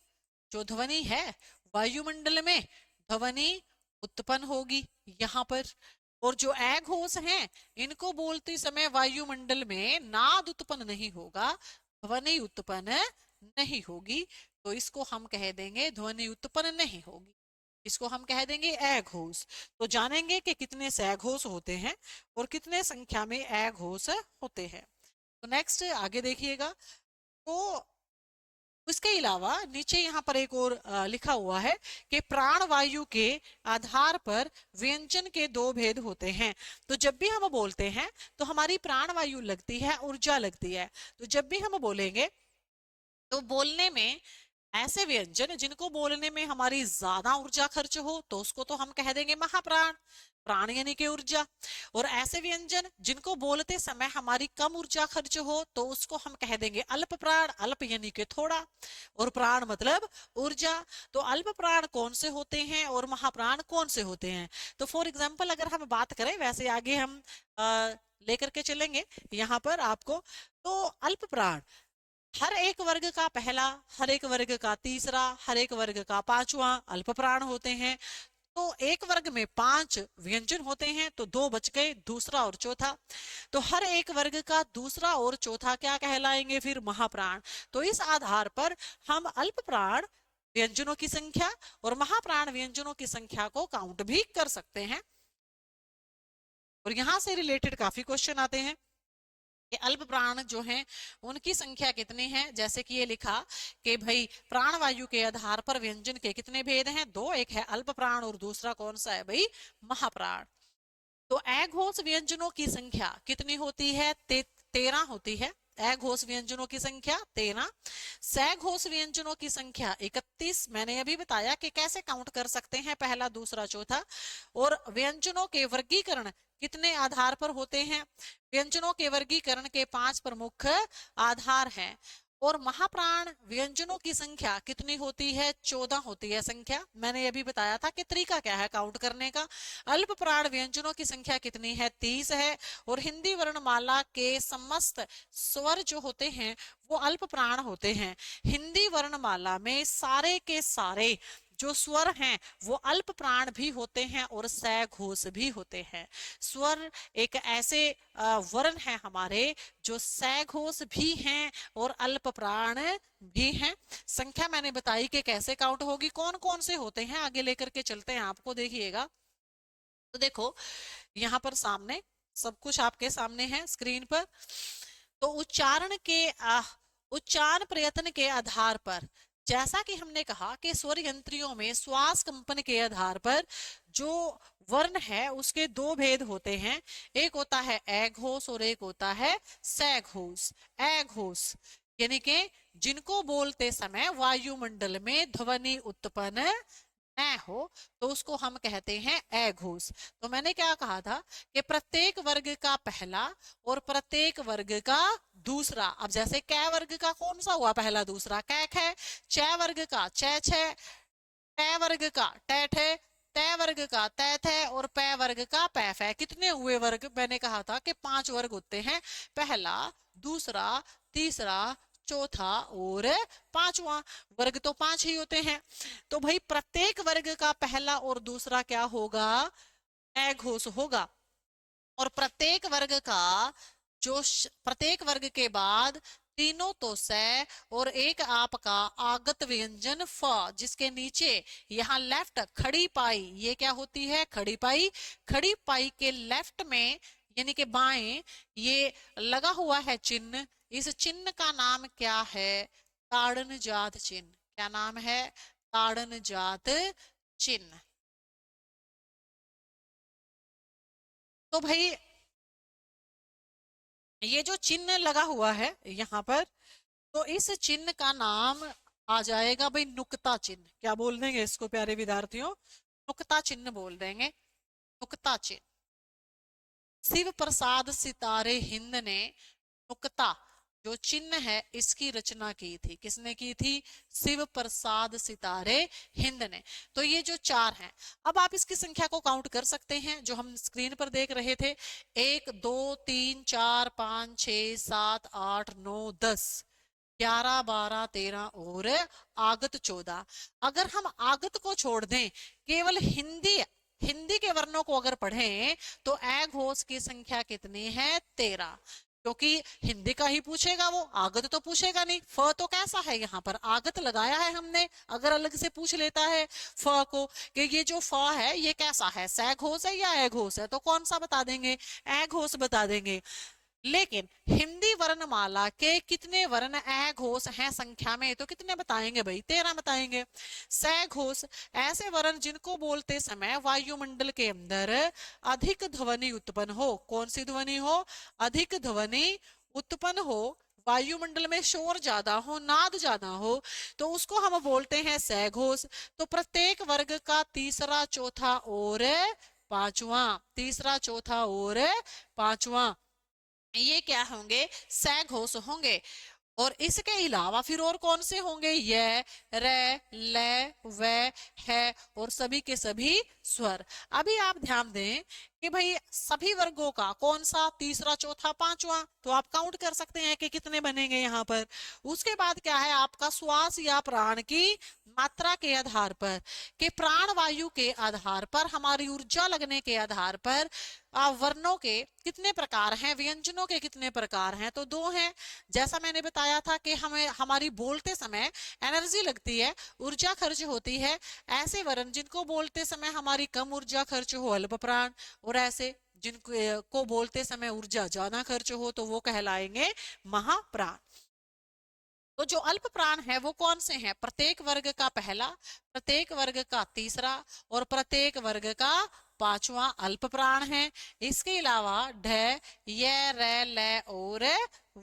जो ध्वनि है वायुमंडल में ध्वनि उत्पन्न होगी यहाँ पर। और जो अघोष हैं, इनको बोलते समय वायुमंडल में नाद उत्पन्न नहीं होगा, ध्वनि उत्पन्न नहीं होगी। तो इसको हम कह देंगे ध्वनि उत्पन्न नहीं होगी, इसको हम कह देंगे अघोष। तो जानेंगे कि कितने सैघोष होते हैं और कितने संख्या में अघोष होते हैं। तो नेक्स्ट आगे देखिएगा। तो इसके अलावा नीचे यहाँ पर एक और लिखा हुआ है कि प्राण वायु के आधार पर व्यंजन के दो भेद होते हैं। तो जब भी हम बोलते हैं तो हमारी प्राण वायु लगती है, ऊर्जा लगती है। तो जब भी हम बोलेंगे तो बोलने में ऐसे व्यंजन जिनको बोलने में हमारी ज्यादा ऊर्जा खर्च हो, तो उसको तो हम कह देंगे महाप्राण, प्राण यानी कि ऊर्जा। और ऐसे व्यंजन जिनको बोलते समय हमारी कम ऊर्जा खर्च हो, तो उसको हम कह देंगे अल्प प्राण, अल्प यानी कि थोड़ा, और प्राण मतलब ऊर्जा। तो अल्प प्राण कौन से होते हैं और महाप्राण कौन से होते हैं? तो फॉर एग्जाम्पल अगर हम बात करें, वैसे आगे हम लेकर के चलेंगे यहाँ पर आपको। तो अल्प प्राण हर एक वर्ग का पहला, हर एक वर्ग का तीसरा, हर एक वर्ग का पांचवा अल्प प्राण होते हैं। तो एक वर्ग में 5 व्यंजन होते हैं, तो 2 बच गए, दूसरा और चौथा। तो हर एक वर्ग का दूसरा और चौथा क्या कहलाएंगे फिर? महाप्राण। तो इस आधार पर हम अल्प प्राण व्यंजनों की संख्या और महाप्राण व्यंजनों की संख्या को काउंट भी कर सकते हैं। और यहां से रिलेटेड काफी क्वेश्चन आते हैं कि अल्प प्राण जो हैं उनकी संख्या कितनी है। जैसे कि ये लिखा कि भाई प्राणवायु के आधार पर व्यंजन के कितने भेद हैं? 2, एक है अल्प प्राण और दूसरा कौन सा है भाई? महाप्राण। तो अघोष व्यंजनों की संख्या कितनी होती है? 13 होती है। अघोष व्यंजनों की संख्या 13, सघोष व्यंजनों की संख्या 31। मैंने अभी बताया कि कैसे काउंट कर सकते हैं, पहला, दूसरा, चौथा। और व्यंजनों के वर्गीकरण कितने आधार पर होते हैं? व्यंजनों के वर्गीकरण के 5 प्रमुख आधार हैं। और महाप्राण व्यंजनों की संख्या कितनी होती है? 14 होती है संख्या। मैंने अभी बताया था कि तरीका क्या है काउंट करने का। अल्प प्राण व्यंजनों की संख्या कितनी है? 30 है। और हिंदी वर्णमाला के समस्त स्वर जो होते हैं वो अल्प प्राण होते हैं। हिंदी वर्णमाला में सारे के सारे जो स्वर हैं वो अल्प प्राण भी होते हैं और सघोष भी होते हैं। स्वर एक ऐसे वर्ण है हमारे जो सघोष भी हैं और अल्प प्राण भी हैं। संख्या मैंने बताई कि कैसे काउंट होगी, कौन कौन से होते हैं, आगे लेकर के चलते हैं आपको, देखिएगा। तो देखो यहाँ पर सामने सब कुछ आपके सामने है स्क्रीन पर। तो उच्चारण प्रयत्न के आधार पर, जैसा कि हमने कहा कि स्वर यंत्रियों में श्वास कंपन के आधार पर जो वर्ण है उसके 2 भेद होते हैं। एक होता है अघोष और एक होता है सघोष। अघोष यानी कि जिनको बोलते समय वायुमंडल में ध्वनि उत्पन्न न हो तो उसको हम कहते हैं अघोष। तो मैंने क्या कहा था कि प्रत्येक वर्ग का पहला और प्रत्येक वर्ग का दूसरा। अब जैसे कै वर्ग का कौन सा हुआ पहला दूसरा? कैक है। च वर्ग का च छ, ट वर्ग का टैठ है, तै वर्ग का तैथ है और पै वर्ग का पैफ है। कितने हुए वर्ग? मैंने कहा था कि 5 वर्ग होते हैं, पहला, दूसरा, तीसरा, चौथा और 5वां। वर्ग तो 5 ही होते हैं। तो भाई प्रत्येक वर्ग का पहला और दूसरा क्या होगा? अघोष होगा। और प्रत्येक वर्ग का प्रत्येक वर्ग के बाद तीनों तो स और एक आपका आगत व्यंजन फ, जिसके नीचे यहाँ लेफ्ट खड़ी पाई, ये क्या होती है? खड़ी पाई। खड़ी पाई के लेफ्ट में यानी कि बाएं ये लगा हुआ है चिन्ह। इस चिन्ह का नाम क्या है? ताड़न जात चिन्ह। क्या नाम है? ताड़न जात चिन्ह। तो भाई ये जो चिन्ह लगा हुआ है यहाँ पर, तो इस चिन्ह का नाम आ जाएगा भाई नुक्ता चिन्ह। क्या बोल देंगे इसको प्यारे विद्यार्थियों? नुक्ता चिन्ह बोल देंगे। नुक्ता चिन्ह। शिव प्रसाद सितारे हिंद ने नुक्ता जो चिन्ह है इसकी रचना की थी। किसने की थी? शिव प्रसाद सितारे हिंद ने। तो ये जो 4 हैं, अब आप इसकी संख्या को काउंट कर सकते हैं जो हम स्क्रीन पर देख रहे थे। 1 2 3 4 5 6 7 8 9 10 11 12 13 और आगत 14। अगर हम आगत को छोड़ दें, केवल हिंदी के वर्णों को अगर पढ़ें तो अघोष की संख्या कितनी है? 13। क्योंकि हिंदी का ही पूछेगा वो, आगत तो पूछेगा नहीं। फ तो कैसा है? यहाँ पर आगत लगाया है हमने। अगर अलग से पूछ लेता है फ को कि ये जो फ है ये कैसा है, सघोष है या अघोष है, तो कौन सा बता देंगे? अघोष बता देंगे। लेकिन हिंदी वर्णमाला के कितने वर्ण अघोष हैं संख्या में? तो कितने बताएंगे भाई? 13 बताएंगे। सघोष ऐसे वर्ण जिनको बोलते समय वायुमंडल के अंदर अधिक ध्वनि उत्पन्न हो। कौन सी ध्वनि हो? अधिक ध्वनि उत्पन्न हो, वायुमंडल में शोर ज्यादा हो, नाद ज्यादा हो, तो उसको हम बोलते हैं सघोष। तो प्रत्येक वर्ग का तीसरा, चौथा और 5वां, तीसरा, चौथा और 5वां, ये क्या होंगे? सघोष होंगे। और इसके अलावा फिर और कौन से होंगे, य, रे, ले, वे, है और सभी के सभी स्वर। अभी आप ध्यान दें कि भाई सभी वर्गों का कौन सा, तीसरा, चौथा, पांचवा, तो आप काउंट कर सकते हैं कि कितने बनेंगे यहाँ पर। उसके बाद क्या है, आपका श्वास या प्राण की मात्रा के आधार पर, कि प्राण वायु के आधार पर, हमारी ऊर्जा लगने के आधार पर वर्णों के कितने प्रकार हैं, व्यंजनों के कितने प्रकार हैं, तो दो हैं। जैसा मैंने बताया था कि हमें हमारी बोलते समय एनर्जी लगती है, ऊर्जा खर्च होती है, ऐसे वर्ण जिनको बोलते समय हमारी कम ऊर्जा खर्च हो, अल्प प्राण, और ऐसे जिनको को बोलते समय ऊर्जा ज्यादा खर्च हो तो वो कहलाएंगे महाप्राण। तो जो अल्प प्राण है वो कौन से हैं, प्रत्येक वर्ग का पहला, प्रत्येक वर्ग का तीसरा और प्रत्येक वर्ग का पांचवा अल्प प्राण है। इसके अलावा ढ, य, रे, ले और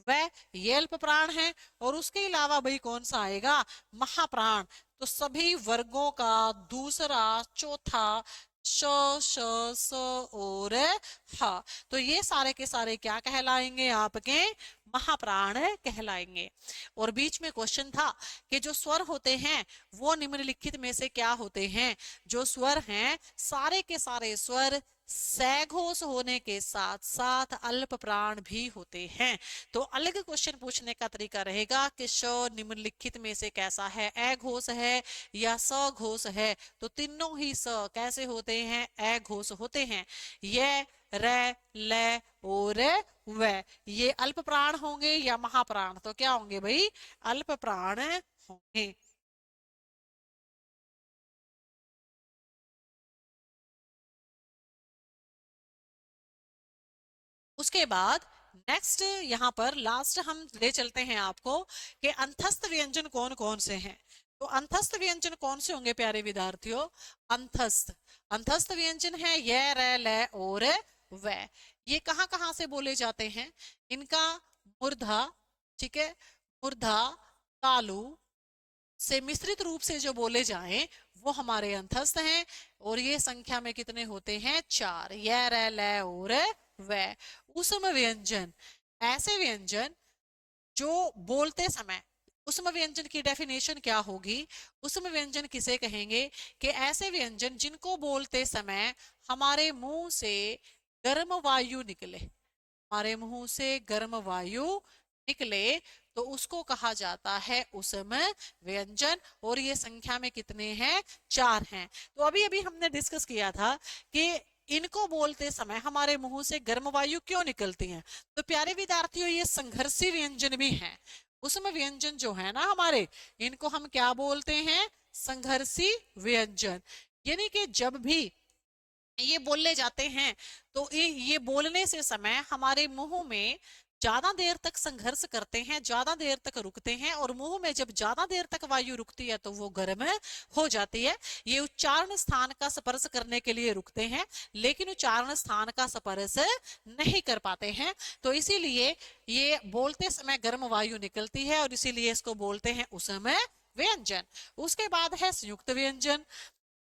व, ये अल्प प्राण है। और उसके अलावा भाई कौन सा आएगा, महाप्राण। तो सभी वर्गों का दूसरा, चौथा, श, श, स और ह, तो ये सारे के सारे क्या कहलाएंगे, आपके महाप्राण कहलाएंगे। और बीच में क्वेश्चन था कि जो स्वर होते हैं वो निम्नलिखित में से क्या होते हैं। जो स्वर हैं सारे के सारे स्वर सघोष होने के साथ साथ अल्प प्राण भी होते हैं। तो अलग क्वेश्चन पूछने का तरीका रहेगा कि श निम्नलिखित में से कैसा है, अघोष है या सघोष है। तो तीनों ही स कैसे होते हैं, अघोष होते हैं। ये, रे, ले और व, ये अल्प प्राण होंगे या महाप्राण, तो क्या होंगे भाई, अल्प प्राण होंगे। उसके बाद नेक्स्ट यहाँ पर लास्ट हम ले चलते हैं आपको कि अंतस्थ व्यंजन कौन कौन से हैं। तो अंतस्थ व्यंजन कौन से होंगे प्यारे विद्यार्थियों, अंतस्थ, अंतस्थ व्यंजन है ये, रे, ले और व। ये कहाँ कहाँ से बोले जाते हैं, इनका मूर्धा, ठीक है, मूर्धा, तालु से मिश्रित रूप से जो बोले जाएं वो हमारे अंतस्थ हैं। और ये संख्या में कितने होते हैं, चार, ये, रे, ले और व। उसम व्यंजन, ऐसे व्यंजन जो बोलते समय, उसम व्यंजन की डेफिनेशन क्या होगी, उसम व्यंजन किसे कहेंगे, कि ऐसे व्यंजन जिनको बोलते समय हमारे मुंह से गर्म वायु निकले, हमारे मुंह से गर्म वायु निकले, तो उसको कहा जाता है उसम व्यंजन। और ये संख्या में कितने हैं, चार हैं। तो अभी अभी हमने डिस्कस किया था कि इनको बोलते समय हमारे मुंह से गर्म वायु क्यों निकलती है। तो प्यारे विद्यार्थियों ये संघर्षी व्यंजन भी हैं। उसम व्यंजन जो है ना हमारे, इनको हम क्या बोलते हैं, संघर्षी व्यंजन। यानी कि जब भी ये बोले जाते हैं तो ये बोलने से समय हमारे मुंह में ज्यादा देर तक संघर्ष करते हैं, ज्यादा देर तक रुकते हैं, और मुंह में जब ज्यादा देर तक वायु रुकती है तो वो गर्म हो जाती है। ये उच्चारण स्थान का स्पर्श करने के लिए रुकते हैं लेकिन उच्चारण स्थान का स्पर्श नहीं कर पाते हैं। तो इसीलिए ये बोलते समय गर्म वायु निकलती है और इसीलिए इसको बोलते हैं उसम व्यंजन। उसके बाद है संयुक्त व्यंजन।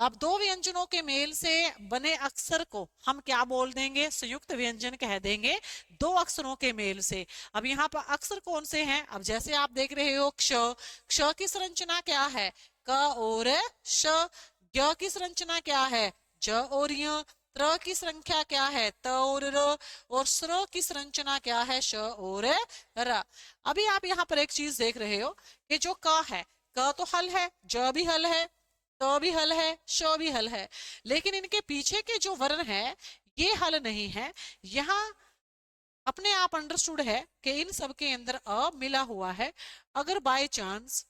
अब दो व्यंजनों के मेल से बने अक्षर को हम क्या बोल देंगे, संयुक्त व्यंजन कह देंगे, दो अक्षरों के मेल से। अब यहाँ पर अक्षर कौन से हैं, अब जैसे आप देख रहे हो क्ष, क्ष की संरचना क्या है, क और श। य की संरचना क्या है, ज और य। त्र की संख्या क्या है, त और र। और स्र की संरचना क्या है, श और र। अभी आप यहाँ पर एक चीज देख रहे हो कि जो क है, क तो हल है, ज भी हल है, तो भी हल है, श भी हल है, लेकिन इनके पीछे के जो वर्ण है ये हल नहीं है। यहाँ अपने आप अंडरस्टूड है कि इन सब के अंदर अ मिला हुआ है। अगर बाय चांस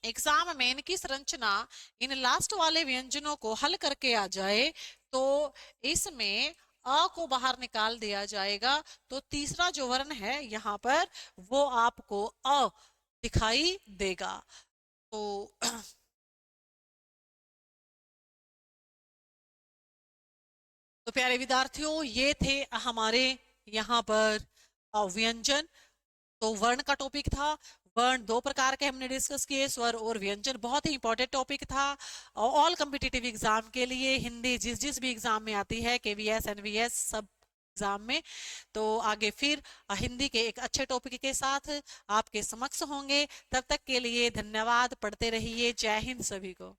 एग्जाम में इनकी संरचना इन लास्ट वाले व्यंजनों को हल करके आ जाए तो इसमें अ को बाहर निकाल दिया जाएगा, तो तीसरा जो वर्ण है यहाँ पर वो आपको अ दिखाई देगा। तो तो प्यारे विद्यार्थियों ये थे हमारे यहाँ पर व्यंजन। तो वर्ण का टॉपिक था, वर्ण दो प्रकार के हमने डिस्कस किए, स्वर और व्यंजन, बहुत ही इंपॉर्टेंट टॉपिक था ऑल कॉम्पिटिटिव एग्जाम के लिए। हिंदी जिस जिस भी एग्जाम में आती है, केवीएस, एनवीएस, सब एग्जाम में। तो आगे फिर हिंदी के एक अच्छे टॉपिक के साथ आपके समक्ष होंगे। तब तक के लिए धन्यवाद। पढ़ते रहिए। जय हिंद सभी को।